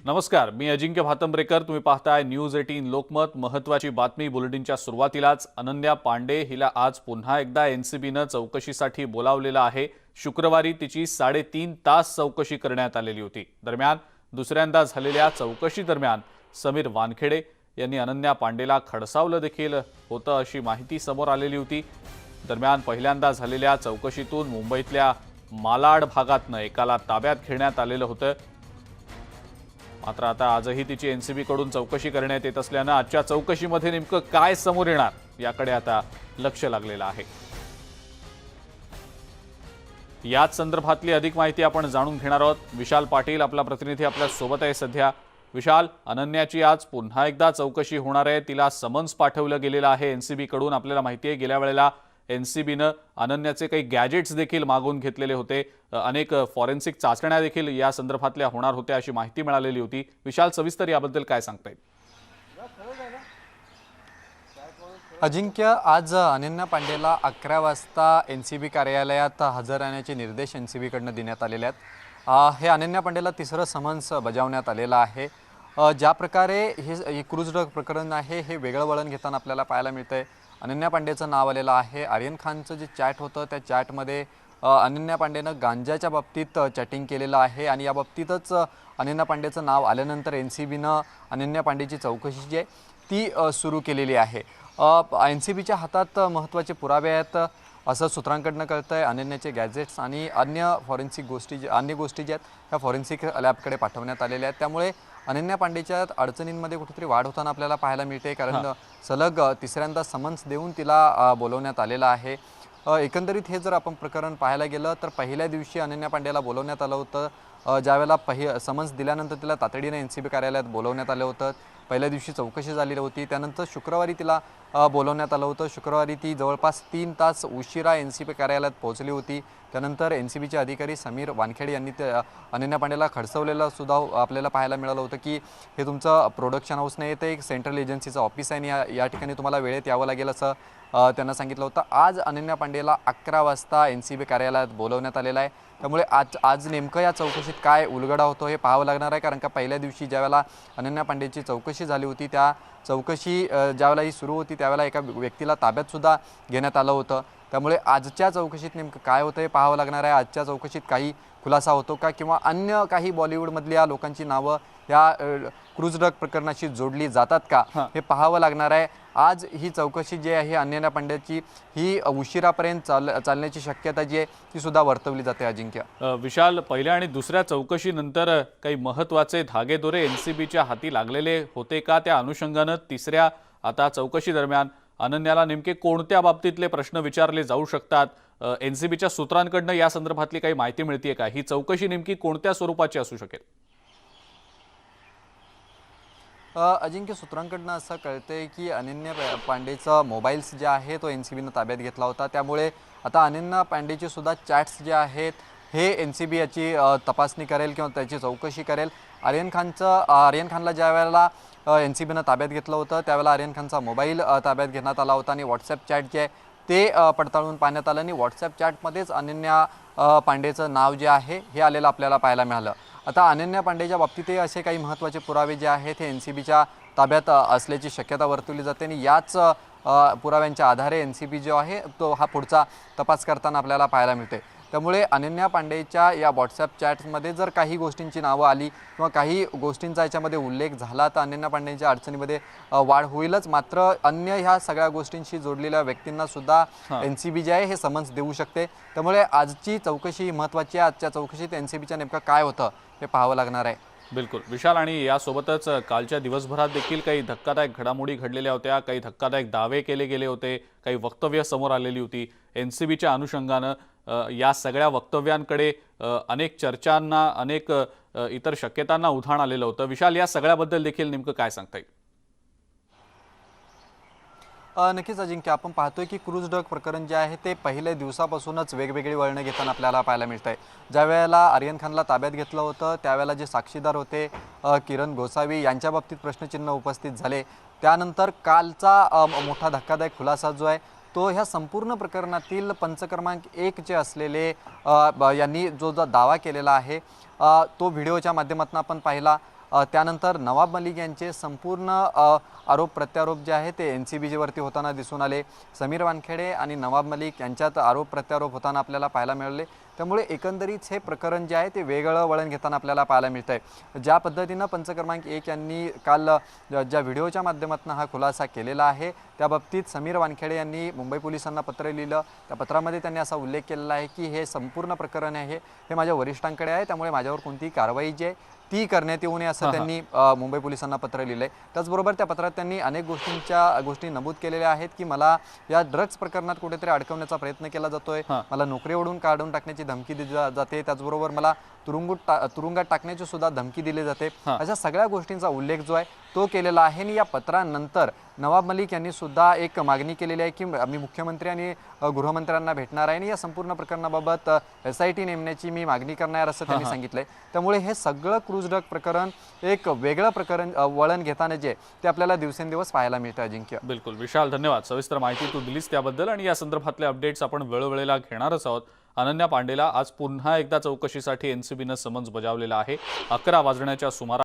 नमस्कार, मी अजिंक्य भातंब्रेकर. तुम्ही पाहताय न्यूज 18 लोकमत. महत्त्वाची बातमी बुलेटिनच्या सुरुवातीलाच. अनन्या पांडे हिला आज पुन्हा एकदा एनसीबीनं चौकशीसाठी बोलावलेलं आहे. शुक्रवारी तिची 3.5 तास चौकशी करण्यात आलेली होती. दरम्यान दुसऱ्यांदा झालेल्या चौकशी दरम्यान समीर वानखेडे यांनी अनन्या पांडेला खडसावलं देखील होतं अशी माहिती समोर आलेली होती. दरम्यान पहिल्यांदा झालेल्या चौकशीतून मुंबईतल्या मालाड भागातनं एकाला ताब्यात घेण्यात आलेलं होतं. मात्र आता आजही तिची एनसीबी कडून चौकशी करण्यात येत असल्यानं आजच्या चौकशीमध्ये नेमकं काय समोर येणार याकडे आता लक्ष लागलेलं आहे. याच संदर्भातली अधिक माहिती आपण जाणून घेणार आहोत. विशाल पाटील आपला प्रतिनिधी आपल्या सोबत आहे सध्या. विशाल, अनन्याची आज पुन्हा एकदा चौकशी होणार आहे. तिला समन्स पाठवलं गेलेलं आहे एनसीबी कडून. आपल्याला माहिती आहे गेल्या वेळेला एनसीबीनं अनन्याचे काही गॅजेट्स देखील मागून घेतलेले होते. अनेक फॉरेन्सिक चाचण्या देखील या संदर्भातल्या होणार होत्या अशी माहिती मिळालेली होती. विशाल, सविस्तर याबद्दल काय सांगता येईल? अजिंक्य, आज अनन्या पांडेला 11 वाजता एनसीबी कार्यालयात हजर राहण्याचे निर्देश एनसीबीकडून देण्यात आलेले आहेत. हे अनन्या पांडेला तिसरं समन्स बजावण्यात आलेलं आहे. ज्या प्रकारे हे क्रूज ड्रग प्रकरण आहे हे वेगळं वळण घेताना आपल्याला पाहायला मिळतंय. अनन्या पांडेचं नाव आलेलं आहे. आर्यन खानचं जे चॅट होतं त्या चॅटमध्ये अनन्या पांडेनं गांजाच्या बाबतीत चॅटिंग केलेलं आहे आणि या बाबतीतच अनन्या पांडेचं नाव आल्यानंतर एनसीबीनं अनन्या पांडेची चौकशी जी आहे ती सुरू केलेली आहे. एनसीबीच्या हातात महत्त्वाचे पुरावे आहेत असं सूत्रांकडनं कळतंय. अनन्याचे गॅजेट्स आणि अन्य फॉरेन्सिक गोष्टी अन्य गोष्टी ज्या आहेत ह्या फॉरेन्सिक लॅबकडे पाठवण्यात आलेल्या आहेत. त्यामुळे अनन्या पांडेच्या अडचणींमध्ये कुठेतरी वाढ होताना आपल्याला पाहायला मिळते. कारण सलग तिसऱ्यांदा समन्स देऊन तिला बोलवण्यात आलेलं आहे. एकंदरीत हे जर आपण प्रकरण पाहायला गेलं तर पहिल्या दिवशी अनन्या पांडेला बोलवण्यात आलं होतं. ज्यावेळेला समन्स दिल्यानंतर तिला तातडीने एनसीबी कार्यालयात बोलवण्यात आलं होतं. पहिल्या दिवशी चौकशी झालेली होती. त्यानंतर शुक्रवारी तिला बोलवण्यात आलं होतं. शुक्रवारी ती जवळपास 3 तास उशिरा एनसीबी कार्यालयात पोहोचली होती. त्यानंतर एनसीबीचे अधिकारी समीर वानखेडे यांनी अनन्या पांडेला खडसवलेलं सुद्धा आपल्याला पाहायला मिळालं होतं की हे तुमचं प्रोडक्शन हाऊस नाही, ते एक सेंट्रल एजन्सीचं ऑफिस आहे आणि या ठिकाणी तुम्हाला वेळेत यावं लागेल असं त्यांना सांगितलं होतं. आज अनन्या पांडेला 11 वाजता एनसीबी कार्यालयात बोलवण्यात आलेलं आहे. त्यामुळे आज नेमकं या चौकशीत काय उलगडा होतो हे पाहावं लागणार आहे. कारण का पहिल्या दिवशी ज्यावेळेला अनन्या पांडेची चौकशी झाली होती त्या चौकशी ज्यावेळेला ही सुरू होती त्यावेळेला एका व्यक्तीला ताब्यातसुद्धा घेण्यात आलं होतं. त्यामुळे आजच्या चौकशीत नेमकं काय होतं हे पाहावं लागणार आहे. आजच्या चौकशीत काही खुलासा होतो का किंवा अन्य काही बॉलिवूडमधल्या लोकांची नावं या क्रूज ड्रग प्रकरणाशी जोडली जातात का हे पाहावं लागणार आहे. आज ही चौकशी जी आहे अनन्या पांडेची ही उशिरापर्यंत चालण्याची शक्यता जी आहे ती सुद्धा वर्तवली जाते. अजिंक्य, विशाल, पहिल्या आणि दुसऱ्या चौकशीनंतर काही महत्त्वाचे धागेदोरे एनसीबीच्या हाती लागलेले होते का? त्या अनुषंगानं तिसऱ्या आता चौकशी दरम्यान अनन्याला नेमके कोणत्या बाबतीतले प्रश्न विचारले जाऊ शकतात? एनसीबीच्या सूत्रांकडनं या संदर्भातली काही माहिती मिळते का? ही चौकशी नेमकी कोणत्या स्वरूपाची असू शकेल? अजिंक्य, सूत्रांकडनं असं कळतंय की अनन्या पांडेचा मोबाईल्स जे आहे तो एनसीबीनं ताब्यात घेतला होता. त्यामुळे आता अनन्या पांडेचे सुद्धा चॅट्स जे आहेत हे एनसीबी याची तपासणी करेल किंवा त्याची चौकशी करेल. आर्यन खानला ज्या वेळेला एनसीबीनं ताब्यात घेतलं होतं त्यावेळेला आर्यन खानचा मोबाईल ताब्यात घेण्यात आला होता आणि व्हॉट्सॲप चॅट जे आहे ते पडताळून पाहण्यात आलं आणि व्हॉट्सॲप चॅटमध्येच अनन्या पांडेचं नाव जे आहे हे आलेलं आपल्याला पाहायला मिळालं. आता अनन्या पांडेच्या बाबतीतही असे काही महत्त्वाचे पुरावे जे आहेत हे एनसीबीच्या ताब्यात असल्याची शक्यता वर्तवली जाते आणि याच पुराव्यांच्या आधारे एनसीबी जो आहे तो हा पुढचा तपास करताना आपल्याला पाहायला मिळते. त्यामुळे अनन्या पांडेच्या या व्हॉट्सॲप चॅट्समध्ये जर काही गोष्टींची नावं आली किंवा काही गोष्टींचा याच्यामध्ये उल्लेख झाला तर अनन्या पांडेच्या अडचणीमध्ये वाढ होईलच. मात्र अन्य ह्या सगळ्या गोष्टींशी जोडलेल्या व्यक्तींना सुद्धा एनसीबी जे आहे हे समन्स देऊ शकते. त्यामुळे आजची चौकशी महत्त्वाची आहे. आजच्या चौकशीत एनसीबीच्या नेमकं काय होतं हे पाहावं लागणार आहे. बिलकुल विशाल, आणि यासोबतच कालच्या दिवसभरात देखील काही धक्कादायक घडामोडी घडलेल्या होत्या. काही धक्कादायक दावे केले गेले होते. काही वक्तव्य समोर आलेली होती. एनसीबीच्या अनुषंगानं या सगळ्या वक्तव्यांकडे अनेक चर्चांना अनेक इतर शक्यतांना उधाण आलेलं होतं. विशाल, या सगळ्याबद्दल देखील नेमकं काय सांगता येईल? नक्कीच अजिंक्य, आपण पाहतोय की क्रूज ड्रग प्रकरण जे आहे ते पहिल्या दिवसापासूनच वेगवेगळी वळणं घेताना आपल्याला पाहायला मिळत आहे. ज्या वेळेला आर्यन खानला ताब्यात घेतलं होतं त्यावेळेला जे साक्षीदार होते किरण गोसावी यांच्या बाबतीत प्रश्नचिन्ह उपस्थित झाले. त्यानंतर कालचा मोठा धक्कादायक खुलासा जो आहे तो ह्या संपूर्ण प्रकरणातील पंच क्रमांक 1 जे असलेले यांनी जो दावा केलेला आहे तो व्हिडिओच्या माध्यमातून आपण पाहिला. त्यानंतर नवाब मलिक यांचे संपूर्ण आरोप प्रत्यारोप जे आहे ते NCBवरती होताना दिसून आले। समीर वानखेडे आणि नवाब मलिक यांच्यात आरोप प्रत्यारोप होताना आपल्याला पाहायला मिळाले। त्यामुळे एकंदरीत हे प्रकरण जे आहे ते वेगळं वळण घेताना आपल्याला पाहायला मिळत आहे। ज्या पद्धतीनं पंच क्रमांक 1 यांनी काल ज्या व्हिडिओच्या माध्यमातून हा खुलासा केलेला आहे त्या बाबतीत समीर वानखेडे यांनी मुंबई पोलिसांना पत्र लिहिलं। त्या पत्रामध्ये त्यांनी असा उल्लेख केलेला आहे की हे संपूर्ण प्रकरण आहे हे माझ्या वरिष्ठांकडे आहे, त्यामुळे माझ्यावर कोणतीही कारवाई जी आहे ती करण्यात येऊ नये असं त्यांनी मुंबई पोलिसांना पत्र लिहिलंय। त्याचबरोबर त्या पत्रात त्यांनी अनेक गोष्टी नमूद केलेल्या आहेत की मला या ड्रग्ज प्रकरणात कुठेतरी अडकवण्याचा प्रयत्न केला जातोय, मला नोकरीवरून काढून टाकण्याची धमकी दिली जाते, त्याचबरोबर मला तुरुंगात टाकण्याची सुद्धा धमकी दिली जाते। अशा सगळ्या गोष्टींचा उल्लेख जो आहे तो केलेला आहे। आणि या पत्रानंतर नवाब मलिक यांनी सुद्धा एक मागणी केलेली आहे की मी मुख्यमंत्री आणि गृहमंत्र्यांना भेटणार आहे आणि या संपूर्ण प्रकरणाबाबत SIT नेमण्याची मी मागणी करणार असं त्यांनी सांगितलंय। त्यामुळे हे सगळं क्रूज ड्रग प्रकरण एक वेगळं प्रकरण वळण घेताना जे ते आपल्याला दिवसेंदिवस पाहायला मिळतं। अजिंक्य, बिलकुल विशाल, धन्यवाद। सविस्तर माहिती तू दिलीस त्याबद्दल आणि या संदर्भातले अपडेट्स आपण वेळोवेळेला घेणारच आहोत। अनन्या पांडेला आज पुन्हा एकदा चौकशीसाठी NCBनं समन्स बजावलेला आहे। 11 वाजण्याच्या सुमारास